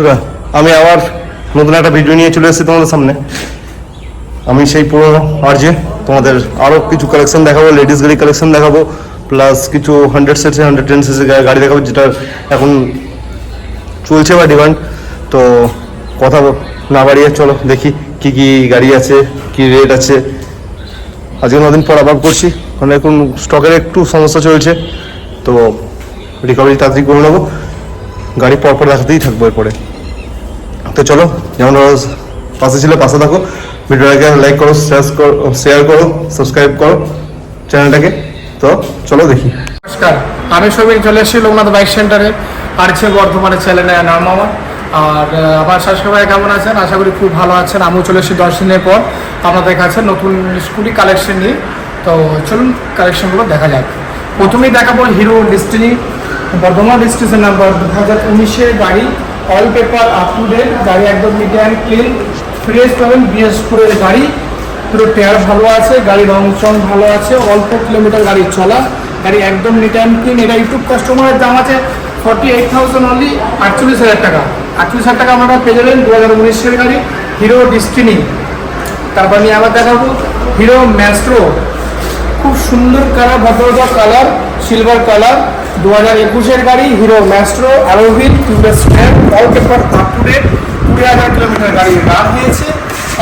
বন্ধুরা, আমি আবার নতুন একটা ভিডিও নিয়ে চলে এসেছি তোমাদের সামনে। আমি সেই পুরোনো আরজে, তোমাদের আরও কিছু কালেকশন দেখাবো, লেডিস গাড়ি কালেকশন দেখাবো, প্লাস কিছু 100 সিসি 110 সিসি গাড়ি দেখাবো, যেটা এখন চলছে বা ডিমান্ড। তো কথা না বাড়িয়ে চলো দেখি কি কি গাড়ি আছে, কি রেট আছে। আজকে নদিন পর আবার করছি, কারণ এখন স্টকের একটু সমস্যা চলছে, তো রিকভারি তাড়াতাড়ি করে নেবো। গাড়ি পরপর দেখাতেই থাকবো এরপরে। তো চলো, যেমন পাশে ছিল পাশে থাকো, ভিডিওটাকে লাইক করো, শেয়ার করো, সাবস্ক্রাইব করো চ্যানেলটাকে। তো চলো দেখি। নমস্কার, আমি সবিন চলে এসেছি লোকনাথ বাইক সেন্টারে, আরছে বর্ধমানের চ্যানেলে নাম আমার। আর আমার শাশুড়ি ভাই কেমন আছেন? আশা করি খুব ভালো আছেন। আমিও চলে এসেছি 10 দিনের পর আপনাদের কাছে নতুন স্কুটি কালেকশন নিয়ে। তো চলুন কালেকশনগুলো দেখা যাক। প্রথমেই দেখাবো Hero Destini, Bardhaman registration number 2019-এর গাড়ি, all paper up to date গাড়ি, একদম নিট অ্যান্ড ক্লিন, ফ্রেশ পাবেন। BS4-এর গাড়ি, পুরো টায়ার ভালো আছে, গাড়ি রং চং ভালো আছে, অল্প কিলোমিটার গাড়ি চলা, গাড়ি একদম নিট অ্যান্ড ক্লিন। এটা ইউটিউব কাস্টমারের দাম আছে 48,000 অনলি, 48,000 টাকা। 48,000 টাকা আপনারা পেয়ে যাবেন 2019-এর গাড়ি হিরো ডেস্টিনি। তারপর আমি আবার দেখাবো হিরো ম্যাস্ট্রো, খুব সুন্দর কালার, ভদ্রতা কালার, সিলভার কালার, 2021-এর গাড়ি Hero Maestro, alloy wheel, tubeless frame, all paper up to date, 20,000 kilometre গাড়ি রান হয়েছে,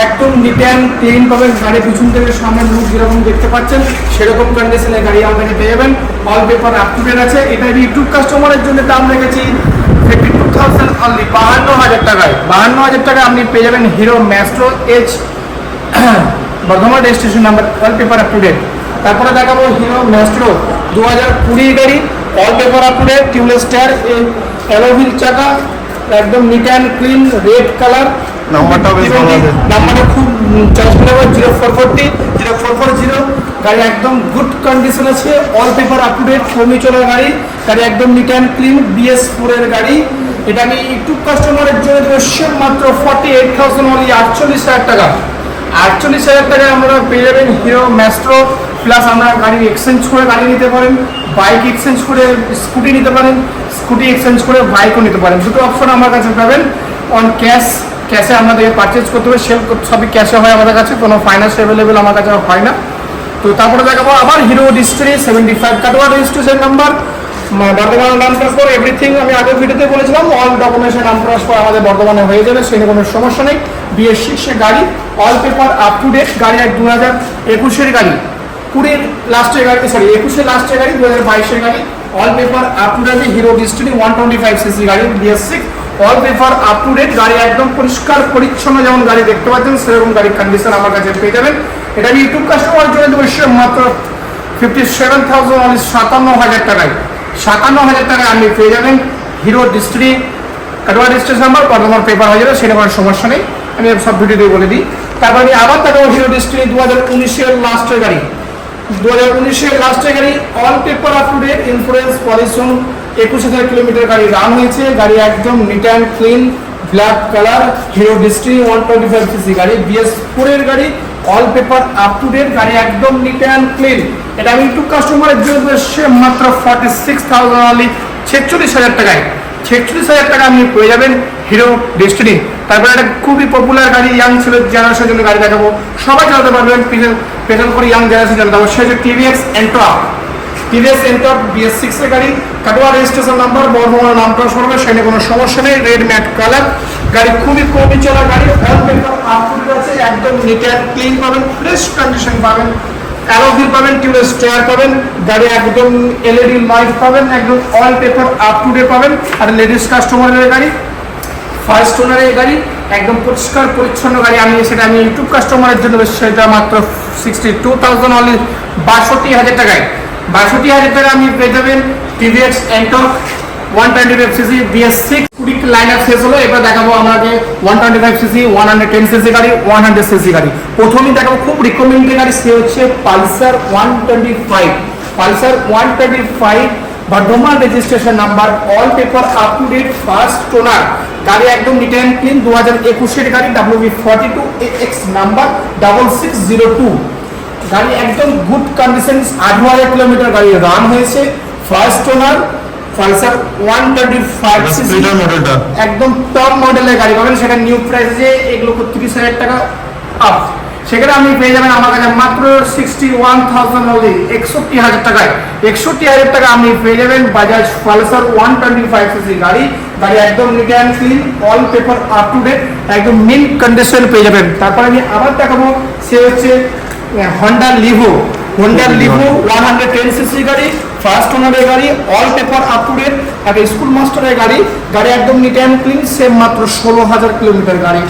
একদম নিট অ্যান্ড ক্লিন পাবেন। গাড়ি পিছন থেকে সামনের লুক যেরকম দেখতে পাচ্ছেন সেরকম কন্ডিশনে গাড়ি আমাদেরকে পেয়ে যাবেন, all paper up to date আছে। এটা ইউটিউব কাস্টমারের জন্য দাম রেখেছি 52,000 অনলি, 52,000 টাকায়। 52,000 টাকায় আপনি পেয়ে যাবেন Hero Maestro H, Bardhaman registration number, all paper up to date. তারপরে দেখাবো হিরো ম্যাস্ট্রো 2020 গাড়ি, all paper up to date, tubeless tyre, alloy wheel চাকা, একদম neat and clean, red colour. নাম্বারটা খুব চয়েস নেবেন 0440 গাড়ি, একদম গুড কন্ডিশন আছে, all paper up to date, কমি চলা গাড়ি, গাড়ি একদম নিট অ্যান্ড ক্লিন, BS4-এর গাড়ি। এটা আমি ইউটিউব কাস্টমারের জন্য মাত্র 48,000 অনলি, 48,000 টাকা। 48,000 টাকায় আমরা পেয়ে যাবেন হিরো ম্যাস্ট্রো। প্লাস আমরা গাড়ি এক্সচেঞ্জ করে গাড়ি নিতে পারেন, বাইক এক্সচেঞ্জ করে স্কুটি নিতে পারেন, স্কুটি এক্সচেঞ্জ করে বাইকও নিতে পারেন। দুটো অপশন আমার কাছে পাবেন। অন ক্যাশে আমাদের পারচেজ করতে হবে, সেল সবই ক্যাশে হয় আমাদের কাছে, কোনো ফাইন্যান্স অ্যাভেলেবেল আমার কাছে হয় না। তো তারপরে দেখাবো আবার হিরো ডিস্ট্রি 75 কাটোয়া রেজিস্ট্রেশন নাম্বার, বর্ধমানের নাম ট্রান্সফার, এভরিথিং আমি আগের ভিডিওতে বলেছিলাম, অল ডকুমেন্টের নাম ট্রান্সফার আমাদের বর্ধমানে হয়ে যাবে, সেই কোনো সমস্যা নেই। BS6-এর গাড়ি, all paper up to date গাড়ি, 2021-এর গাড়ি, 20 লাস্টের গাড়ি, সরি 21-এর লাস্টের গাড়ি, 2022-এর গাড়ি, all paper up to date Hero Destini 125 CC গাড়ি, BS6, all paper up to date গাড়ি, একদম পরিষ্কার পরিচ্ছন্ন যেমন গাড়ি দেখতে পাচ্ছেন সেরকম গাড়ির কন্ডিশন আমার কাছে পেয়ে যাবেন। এটা আমি ইউটিউব কাস্টমারের জন্য মাত্র 57,000 অনলি, 57,000 টাকায়। 57,000 টাকায় আপনি পেয়ে যাবেন Hero Destini, Katwa registration number, Bardhaman paper হয়ে যাবে, সেটা কোনো সমস্যা নেই, আমি সব ভিডিওতেই বলে দিই। তারপর আমি আবার দেখাবো হিরো ডিস্ট্রি 2019-এর লাস্টের গাড়ি, 2019-এর লাস্টের গাড়ি, all paper up to date, insurance pollution, 21,000 kilometre গাড়ি রান হয়েছে, গাড়ি একদম neat and clean, black colour, Hero Destini 125 CC গাড়ি, BS4-এর গাড়ি, all paper up to date গাড়ি, একদম নিট অ্যান্ড ক্লিন। এটা আমি ইউটিউব কাস্টমারের জন্য মাত্র 46,000 অনলি, 46,000 টাকায়। 46,000 টাকা আপনি পেয়ে যাবেন হিরো ডেস্টিনি। তারপরে একটা খুবই পপুলার গাড়ি, ইয়াং ছেলে জেনারেশনের জন্য গাড়ি দেখাবো, সবাই চালাতে পারবেন, স্পেশাল করে ইয়াং জেনারেশন চালাতে পারবো, সে হচ্ছে TVS এন্টর্ক। TVS এন্টর্ক BS6-এর গাড়ি, কাটোয়া রেজিস্ট্রেশন নাম্বার, বর্ধমানের নাম ট্রান্সফার হবে, সেখানে কোনো সমস্যা নেই, রেড ম্যাট কালার গাড়ি, খুবই কমই চলা গাড়ি, all paper up to date আছে, একদম নিট অ্যান্ড ক্লিন পাবেন, ফ্রেশ কন্ডিশন পাবেন, অ্যালোভিল পাবেন, টিউবলেস টায়ার পাবেন, গাড়ি একদম LED লাইট পাবেন, একদম all paper up to date পাবেন। আর লেডিস কাস্টমারের গাড়ি, ফার্স্ট ওনারের গাড়ি, একদম পরিষ্কার পরিচ্ছন্ন গাড়ি। সেটা আমি ইউটিউব কাস্টমারের জন্য সেটা মাত্র 62,000 অনলি, 62,000 টাকায়। 62,000 টাকা আপনি পেয়ে যাবেন TVS Ntorq 125 CC BS6। Line up শেষ হলো, এবার দেখাবো আমাকে 125 সিসি 110 সিসি গাড়ি, 100 সিসি গাড়ি। প্রথমেই দেখাবো খুব রিকমেন্ডেড গাড়ি, সে হচ্ছে Pulsar 125, Pulsar 125 Bardhaman registration number, all paper up to date, first owner গাড়ি, একদম নিট অ্যান্ড ক্লিন, 2021-এর গাড়ি, WB42 AX নাম্বার 6602 গাড়ি, একদম গুড কন্ডিশন, 8,000 কিলোমিটার গাড়ি রান হয়েছে, first owner, Pulsar 125 CC splitter মডেলটা একদম টপ মডেলের গাড়ি পাবেন, সেটা নিউ প্রাইস আছে 1,30,000 টাকা আপ। সেখানে আপনি পেয়ে যাবেন আমার কাছে মাত্র 61,000 অনলি, 61,000 টাকায়। 61,000 টাকা আপনি পেয়ে যাবেন বাজাজ পালসার 125 সিসি গাড়ি। গাড়ি একদম neat and clean, all paper up to date, একদম মিন্ট কন্ডিশন পেয়ে যাবেন। তারপর আমি আবার দেখাবো, সে হচ্ছে Honda Livo. Honda Livo 110 CC গাড়ি, ফার্স্ট ওনারের গাড়ি, all paper up to date, একটা স্কুল মাস্টারের গাড়ি। গাড়ি একদম নিট অ্যান্ড ক্লিন, সেম মাত্র 16,000 কিলোমিটার গাড়ি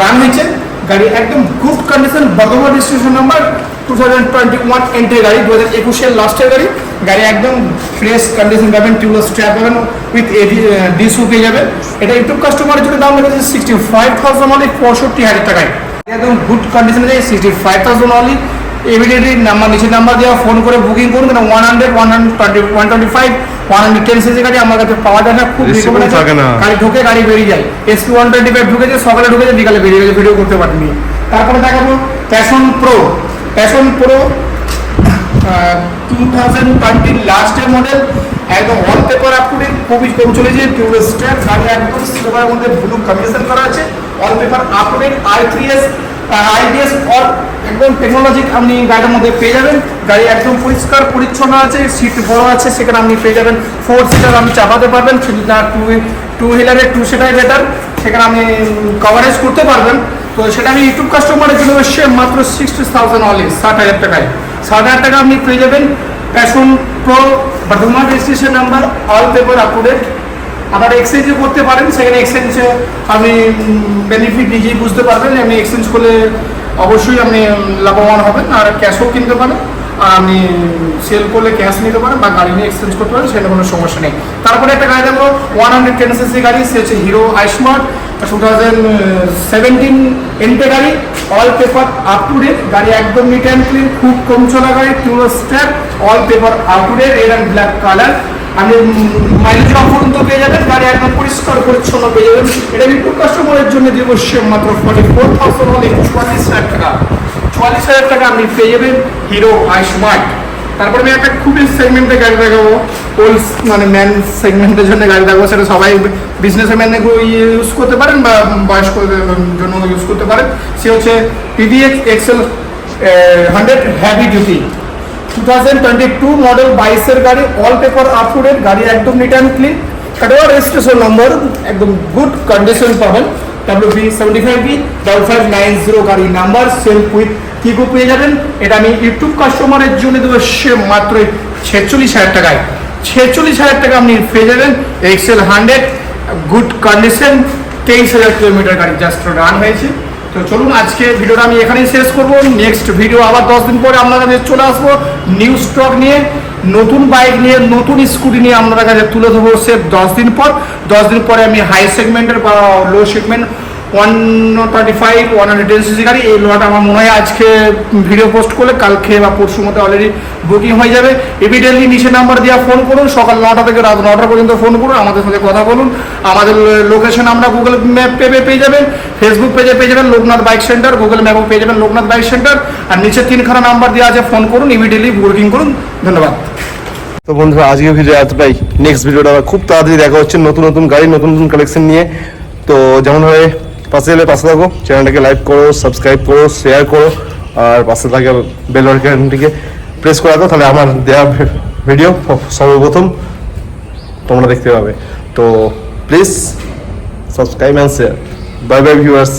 রান হয়েছে। গাড়ি একদম good condition, Bardhaman registration number, 2021 entry গাড়ি, 2021 লাস্টের গাড়ি। গাড়ি একদম ফ্রেশ কন্ডিশন পাবেন, টিউবলেস স্ট্র্যাপ পাবেন, উইথ ডিসও পেয়ে যাবেন। এটা ইউটিউব কাস্টমারের জন্য দাম লেগেছে 65,000 অনলি, 65,000 টাকায়। একদম গুড কন্ডিশনে যায় 65,000 অনলি। ইমিডিয়েটলি নাম্বার, নিচের নাম্বার দেওয়া, ফোন করে বুকিং করুন। কারণ 100, 120, 125, 110 সিসি গাড়ি আমার কাছে পাওয়া যায় না, খুব রিকমেন্ড থাকে না। গাড়ি ঢোকে, গাড়ি বেরিয়ে যায়। এসপি 125 ঢুকেছে, সকালে ঢুকেছে, বিকালে বেরিয়ে গেছে, ভিডিও করতে পারেনি। তারপরে দেখাবো প্যাশন প্রো। প্যাশন প্রো 2020 লাস্টের মডেল, একদম all paper up to date, খুবই কম চলেছে, টিউবলেস স্ট্র্যাপ, গাড়ি একদম সিলভারের মধ্যে ব্লু কম্বিনেশন করা আছে, all paper up to date, i3s IDS all একদম টেকনোলজি আপনি গাড়ির মধ্যে পেয়ে যাবেন। গাড়ি একদম পরিষ্কার পরিচ্ছন্ন আছে, সিট বড় আছে, সেখানে আপনি পেয়ে যাবেন 4 সিটার আপনি চাপাতে পারবেন, শুধু না টু হুইলারের 2 সিটাই বেটার, সেখানে আপনি কভারেজ করতে পারবেন। তো সেটা আমি ইউটিউব কাস্টমারের জন্য এসে মাত্র 60,000 অনলি, 60,000 টাকায়। 60,000 টাকা আপনি পেয়ে যাবেন Passion Pro, Bardhaman registration number, all paper up to date. আবার এক্সচেঞ্জও করতে পারেন, সেখানে এক্সচেঞ্জে আপনি বেনিফিট নিজেই বুঝতে পারবেন। আপনি এক্সচেঞ্জ করলে অবশ্যই আপনি লাভবান হবেন, আর ক্যাশও কিনতে পারেন, আর আপনি সেল করলে ক্যাশ নিতে পারেন বা গাড়ি নিয়ে এক্সচেঞ্জ করতে পারেন, সেটা কোনো সমস্যা নেই। তারপরে একটা গাড়ি দেখো 110 সিসি গাড়ি, সে হচ্ছে হিরো আইস্মার্ট 2017 এন্টে গাড়ি, all paper up to date, গাড়ি একদম নিট অ্যান্ড ক্লিন, খুব কম চলা গাড়ি, tubeless strap, all paper up to date, red and black colour. আপনি মাইলেজ পর্যন্ত পেয়ে যাবেন, গাড়ি একদম পরিষ্কার পরিচ্ছন্ন পেয়ে যাবেন। এটা ইউটিউব কাস্টমারের জন্য দিব মাত্র 44,000 হলে 44,000 টাকা। 44,000 টাকা আপনি পেয়ে যাবেন হিরো আইস্মার্ট। তারপরে আমি একটা খুবই সেগমেন্টে গাড়ি দেখাবো, ওল্ড মানে ম্যান সেগমেন্টের জন্য গাড়ি দেখাবো। সেটা সবাই বিজনেসম্যান ইউজ করতে পারেন বা বয়স্কদের জন্য ইউজ করতে পারেন। সে হচ্ছে PDX XL 100 heavy duty, 2022 model 22-এর গাড়ি, all paper up to date, গাড়ি একদম neat and clean, Katwa registration number, একদম গুড কন্ডিশন পাবেন, WB75B5590 গাড়ি নাম্বার, সেলফ উইথ কিকো পেয়ে যাবেন। এটা আমি ইউটিউব কাস্টমারের জন্য দেবো মাত্র 46,000 টাকায়। 46,000 টাকা আপনি পেয়ে যাবেন XL 100 গুড কন্ডিশন, 23,000 কিলোমিটার গাড়ি জাস্ট রান হয়েছে। তো চলুন আজকে ভিডিওটা আমি এখানেই শেষ করবো। নেক্সট ভিডিও আবার 10 দিন পরে আপনাদের কাছে চলে আসবো নিউ স্টক নিয়ে, নতুন বাইক নিয়ে, নতুন স্কুটি নিয়ে আপনাদের কাছে তুলে ধরবো সে 10 দিন পর। 10 দিন পরে আমি হাই সেগমেন্টের বা লো সেগমেন্ট 125, 110 সিসি গাড়ি, এই লোটা আমার মনে হয় আজকে ভিডিও পোস্ট করলে কালকে বা পরশুর মধ্যে অলরেডি বুকিং হয়ে যাবে। ইমিডিয়েটলি নিচে নাম্বার দিয়ে ফোন করুন, সকাল 9টা থেকে রাত 9টা পর্যন্ত ফোন করুন, আমাদের সাথে কথা বলুন। আমাদের লোকেশন আমরা গুগল ম্যাপ পেয়ে যাবেন, ফেসবুক পেজে পেয়ে যাবেন লোকনাথ বাইক সেন্টার, গুগল ম্যাপও পেয়ে যাবেন লোকনাথ বাইক সেন্টার, আর নিচে 3খানা নাম্বার দেওয়া আছে, ফোন করুন, ইমিডিয়েটলি বুকিং করুন। ধন্যবাদ। তো বন্ধুরা আজকের ভিডিও এতটাই। নেক্সট ভিডিওটা খুব তাড়াতাড়ি দেখা হচ্ছে নতুন নতুন গাড়ি, নতুন নতুন কালেকশন নিয়ে। তো যেমন ভাবে পাশে এলে পাশে থাকো, চ্যানেলটাকে লাইক করো, সাবস্ক্রাইব করো, শেয়ার করো, আর পাশে থাকা বেল আইকনটিকে প্রেস করে রাখো, তাহলে আমার দেওয়া ভিডিও সর্বপ্রথম তোমরা দেখতে পাবে। তো please subscribe and share. Bye bye viewers.